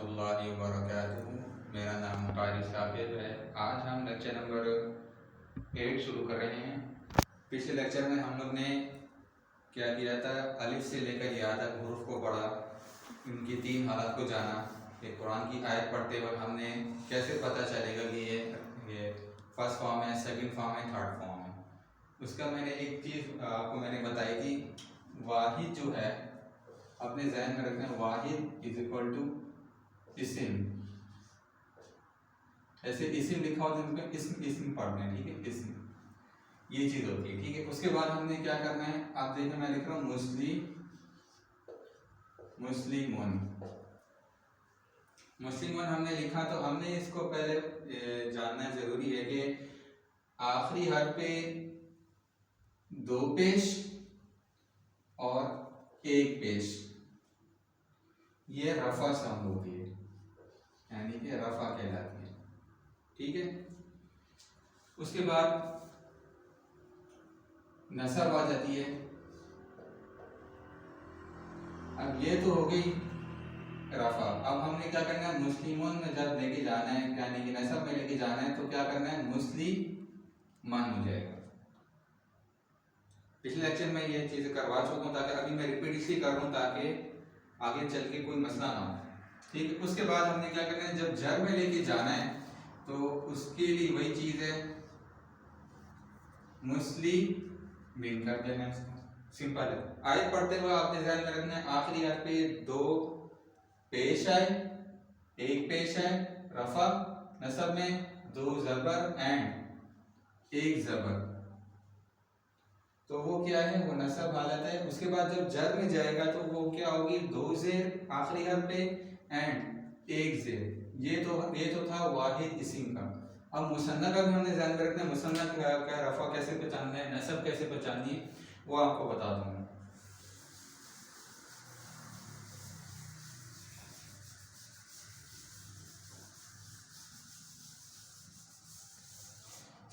रहमतुल्लाहि व बरकातुहू। मेरा नाम कारी साकिब है। आज हम लेक्चर नंबर 8 शुरू कर रहे हैं। पिछले लेक्चर में हम लोग ने क्या किया था, अलिफ से लेकर या तक हुरूफ को पढ़ा, इनकी 3 हालत को जाना। एक कुरान की आयत पढ़ते वक्त हमने कैसे पता चलेगा कि ये फर्स्ट फॉर्म है, सेकंड फॉर्म है, थर्ड फॉर्म है। उसका मैंने एक चीज़ आपको मैंने बताई थी, वाहिद जो है अपने जहन में रखना, वाहिद इज इक्वल टू इस्म। ऐसे इस्म लिखा हो तो इस्म पढ़ना है, ठीक है, इस्म, ये चीज़ होती है, ठीक है। उसके बाद हमने क्या करना है, आप देखिए मैं लिख रहा हूँ मुस्लिमोन हमने लिखा, तो हमने इसको पहले जानना जरूरी है कि आखिरी हर्फ पे 2 पेश और 1 पेश, ये रफा साउंड होती है, यानी कि रफा कहलाती है, ठीक है। उसके बाद नसब आ जाती है। अब ये तो हो गई रफा। अब हमने क्या करना है, मुस्लिमों में जब लेके जाना है, यानी कि नसब में लेके जाना है, तो क्या करना है, मुस्लिमान हो जाएगा। पिछले लेक्चर में ये चीज़ें करवा चुका हूँ, ताकि अभी मैं रिपीट इसलिए कर रहा हूँ ताकि आगे चल के कोई मसला ना हो, ठीक है। उसके बाद हमने क्या करना है, जब जर में लेके जाना है तो उसके लिए वही चीज़ है, मुस्लिमीन कर देना है, सिंपल है। आयत पढ़ते हुए आपने ध्यान में रखना है, आखिरी हर्फ पे 2 पेश आए, 1 पेश है, रफा, नसब में 2 जबर एंड 1 जबर, तो वो क्या है, वो नसब हालत है। उसके बाद जब जर में जाएगा तो वो क्या होगी, 2 जेर आखिरी हर्फ पे एंड 1 जेर। ये तो था वाहिद इस्म का। अब मुसन्ना का भी हमने ध्यान में रखना है, मुसन्ना का रफा कैसे पहचानना है, नसब कैसे पहचाननी है, वो आपको बता दूंगा।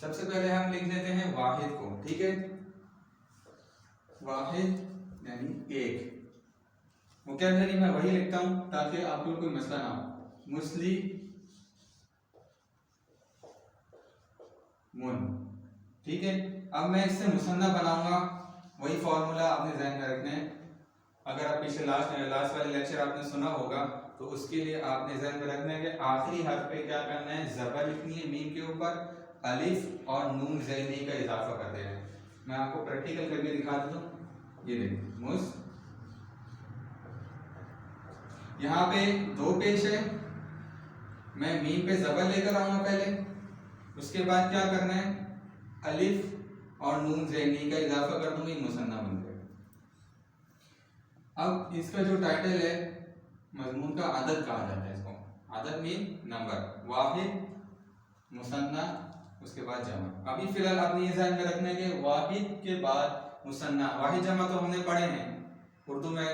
सबसे पहले हम लिख लेते हैं वाहिद को, ठीक है। वाहिद यानी 1, मुकद्दरी मैं वही लिखता हूं ताकि आपको कोई मसला ना हो। मुस्लिमोन, ठीक है। अब मैं इससे मुसन्ना बनाऊंगा, वही फॉर्मूला आपने ध्यान में रखना है। अगर आप पिछले लास्ट वाले लेक्चर आपने सुना होगा तो उसके लिए आपने ध्यान में रखना है कि आखिरी हर्फ पे क्या करना है, ज़बर लिखनी है, मीम के ऊपर अलिफ और नून ज़ैनी का इजाफा कर देना है। मैं आपको प्रैक्टिकल करके दिखा देता हूँ। ये देखिए, यहाँ पे 2 पेश है, मैं मीम पे ज़बर लेकर आऊंगा पहले, उसके बाद क्या करना है, अलिफ और नून ज़ैनी का इजाफा कर दूंगी, मुसन्ना बन जाएगा। अब इसका जो टाइटल है, मजमून का आदत कहा जाता है इसको। आदत मीन नंबर, वाहिद, मुसन्ना, उसके बाद जमा। अभी फिलहाल आपने ये ध्यान में रखना है कि वाहिद के बाद मुसन्ना, वाहिद जमा तो हमने पढ़े हैं, उर्दू में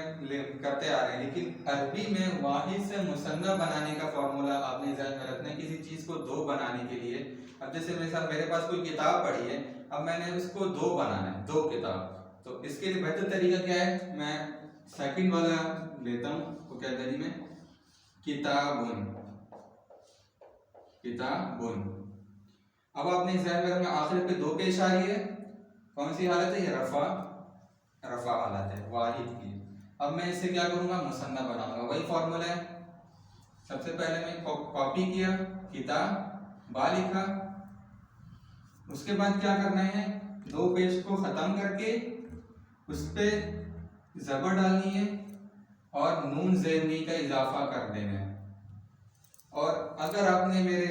करते आ रहे हैं, लेकिन अरबी में वाहिद से मुसन्ना बनाने का फॉर्मूला आपने ध्यान में रखना है। किसी चीज़ को 2 बनाने के लिए, अब जैसे मेरे पास कोई किताब पढ़ी है, अब मैंने उसको 2 बनाना है, 2 किताब, तो इसके लिए बेहतर तरीका क्या है, मैं सेकंड वाला लेता हूँ मुकद्दरी में, किताबुन। अब आपने ध्यान में रखना, आखिर पे 2 पेश आ रही है, कौन सी हालत है, ये रफा हालत है वाहिद की। अब मैं इससे क्या करूंगा, मुसन्ना बनाऊंगा, वही फॉर्मूला है। सबसे पहले मैं कॉपी किया, किताब बा लिखा, उसके बाद क्या करना है, 2 पेश को खत्म करके उस पे ज़बर डालनी है और नून ज़ेरनी का इजाफा कर देना है। और अगर आपने मेरे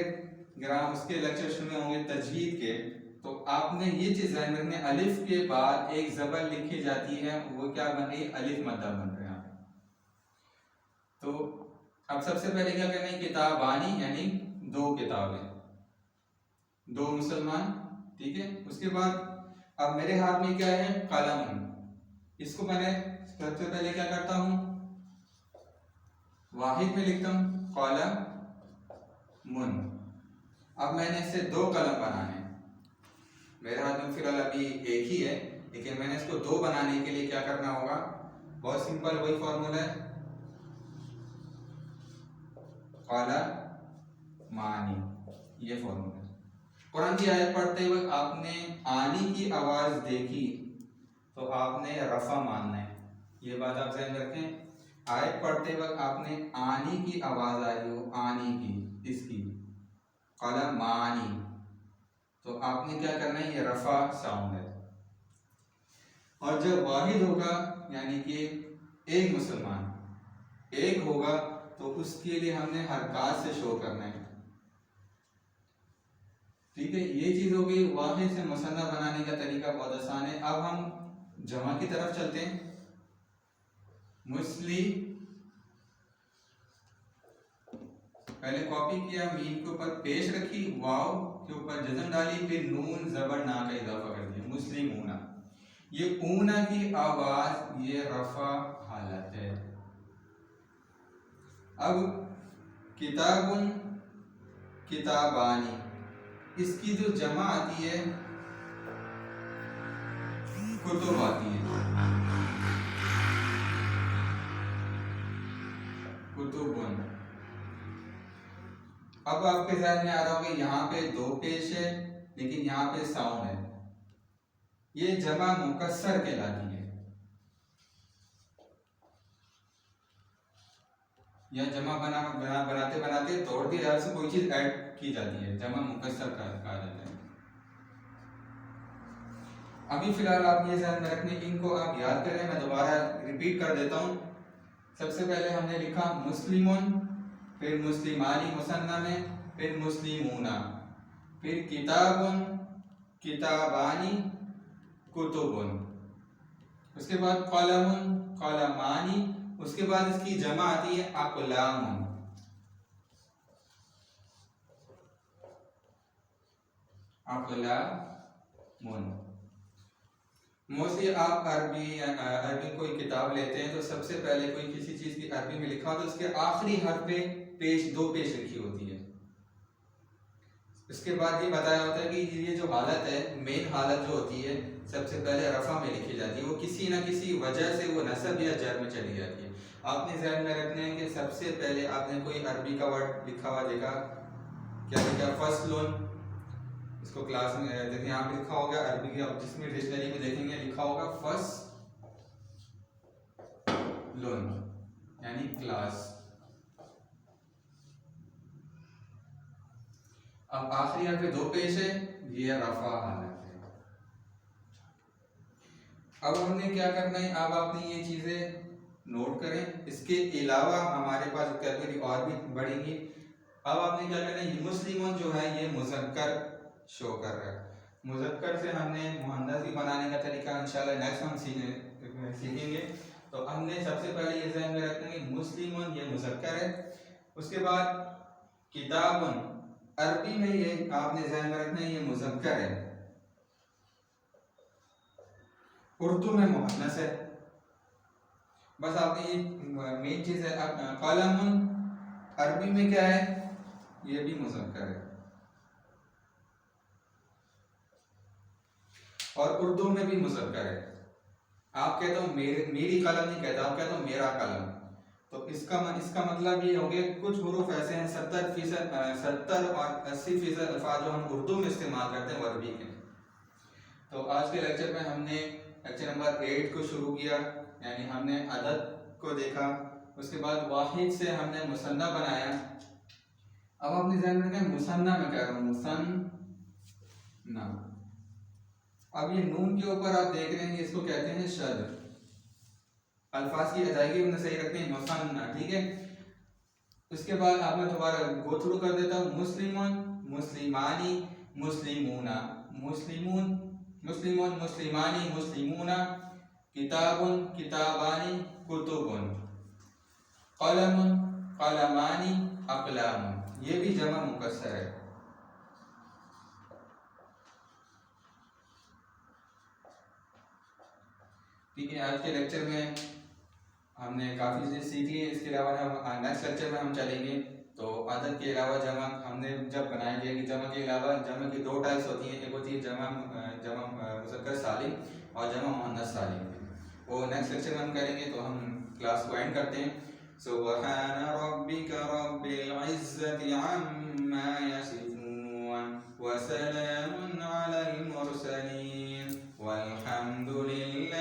उसके लेक्चर सुने होंगे तजवीद के, तो आपने ये चीज़ ध्यान रखनी है, अलिफ के बाद 1 ज़बर लिखी जाती है, वो क्या बन रही है, अलिफ मद्दा बन रहा है। तो अब सबसे पहले क्या करना है, किताबानी यानी 2 किताबें, 2 मुसलमान, ठीक है। उसके बाद अब मेरे हाथ में क्या है, कलम, इसको मैंने सबसे पहले क्या करता हूँ, वाहिद में लिखता हूँ, कलम मुन। अब मैंने इससे 2 कलम बनाने हैं, मेरे हाथ में फिलहाल अभी 1 ही है, लेकिन मैंने इसको 2 बनाने के लिए क्या करना होगा, बहुत सिंपल, वही फॉर्मूला है, काला मानी, ये फॉर्मूला। कुरान की आयत पढ़ते वक्त आपने आनी की आवाज देखी तो आपने रफा मानना है, ये बात आप ध्यान रखें। आयत पढ़ते वक्त आपने आनी की आवाज आई हो, आनी की, इसकी काला मानी, तो आपने क्या करना है, ये रफा साउंड है। और जब वाहिद होगा यानी कि एक मुसलमान एक होगा तो उसके लिए हमने हरकत से शो करना है। ठीक है, ये चीज हो गई। वाहिद से मुसन्ना बनाने का तरीका बहुत आसान है। अब हम जमा की तरफ चलते हैं। मुस्ली, पहले कॉपी किया, मीम के ऊपर पेश रखी, वाव के ऊपर जज़म डाली, फिर नून जबर ना का इजाफा कर दिया, मुस्लिमूना। ये ऊना की आवाज ये रफा हालत है। अब किताबुन किताबानी, इसकी जो जमा आती है कुतुब आती है, कुतुबुन। अब आपके ध्यान में आ रहा होगा यहाँ पे दो पेश है लेकिन यहाँ पे साउंड है, ये जमा मुकस्सर कहलाती है। या जमा बनाते बनाते तोड़ दी जाए से कोई चीज ऐड की जाती है, जमा मुकस्सर कहा जाता है। अभी फिलहाल आप ये ध्यान में रखने, इनको आप याद करें, मैं दोबारा रिपीट कर देता हूँ। सबसे पहले हमने लिखा मुस्लिमुन, फिर मुस्लिमानी मुसन्ना में, फिर मुस्लिमूना, फिर किताबुन किताबानी कुतुबुन, उसके बाद कलमुन कलमानी, उसके बाद इसकी जमा आती है अक़लामुन। अक़लामुन। मोस्टली आप अरबी कोई किताब लेते हैं तो सबसे पहले कोई किसी चीज की अरबी में लिखा हो तो उसके आखिरी हर्फ पे पेश दो पेश लिखी होती है। उसके बाद ये बताया होता है कि ये जो हालत है, मेन हालत जो होती है, सबसे पहले रफा में लिखी जाती है, वो किसी ना किसी वजह से वो नसब या जर में चली जाती है। आपने ध्यान में रखना है कि सबसे पहले आपने कोई अरबी का वर्ड लिखा हुआ देखा, क्या लिखा, फसलुन, इसको क्लास में देखिए यहाँ पे लिखा होगा अरबी की, आप जिसमें डिक्शनरी में देखेंगे लिखा होगा फसलुन यानी क्लास। अब आखिरी यहाँ पे दो पेश है, ये रफा हालत है। अब हमने क्या करना है, अब आपने ये चीजें नोट करें। इसके अलावा हमारे पास कैटेगरी और भी बढ़ेंगी। अब आपने क्या करना है, मुस्लिमों जो है ये मुज़क्कर शो कर रहा है, मुज़क्कर से हमने मुहन्नस भी बनाने का तरीका इंशाल्लाह नेक्स्ट हम सीखेंगे। तो हमने सबसे पहले ये ध्यान में रखेंगे मुस्लिमों ये मुज़क्कर है, उसके बाद किताबुन अरबी में ये आपने ध्यान में रखना है ये मुज़क्कर है, उर्दू में मुहन्नस है। बस आपने ये मेन चीज है। अब कलमुन अरबी में क्या है, ये भी मुज़क्कर है, और उर्दू में भी मुज़क्कर है। आप कहते हो मेरी कलम नहीं कहता, आप कहते हो मेरा कलम, तो इसका मतलब ये हो गया कुछ हुरूफ ऐसे हैं 70 और 80% अल्फाज जो हम उर्दू में इस्तेमाल करते हैं वो अरबी के। तो आज के लेक्चर में हमने लेक्चर नंबर 8 को शुरू किया, यानी हमने अदद को देखा, उसके बाद वाहिद से हमने मुसन्ना बनाया। अब आपने ध्यान रखना है मुसन्ना में कह रहा हूँ, मुसन्ना। अब ये नून के ऊपर आप देख रहे हैं इसको कहते हैं शद, अल्फाज की अदायगी में सही रखते हैं मुसन्ना, ठीक है। उसके बाद आप मैं दोबारा गो थ्रू कर देता हूँ, मुस्लिमुन मुस्लिमानी मुस्लिमूना, मुस्लिमून मुस्लिमुन मुस्लिमानी मुस्लिमूना, किताबुन किताबानी कुतुबुन, कलमुन कलमानी अक़लामुन, ये भी जमा मुकस्सर है। ठीक है, आज के लेक्चर में हमने काफ़ी चीज़ें सीख ली। इसके अलावा हम नेक्स्ट लेक्चर में हम चलेंगे तो अदद के अलावा जमा हमने जब बनाएंगे कि जमा के अलावा जमा की दो टाइप्स होती हैं, एक होती है जमा मुज़क्कर सालिम और जमा मुअन्नस सालिम, वो नेक्स्ट लेक्चर में हम करेंगे। तो हम क्लास को एंड करते हैं। सुब्हान रब्बिका रब्बिल इज़्ज़ति इज़्ज़ति अम्मा यसिफून व सलामुन अलल मुरसलीन वल्हम्दुलिल्लाहि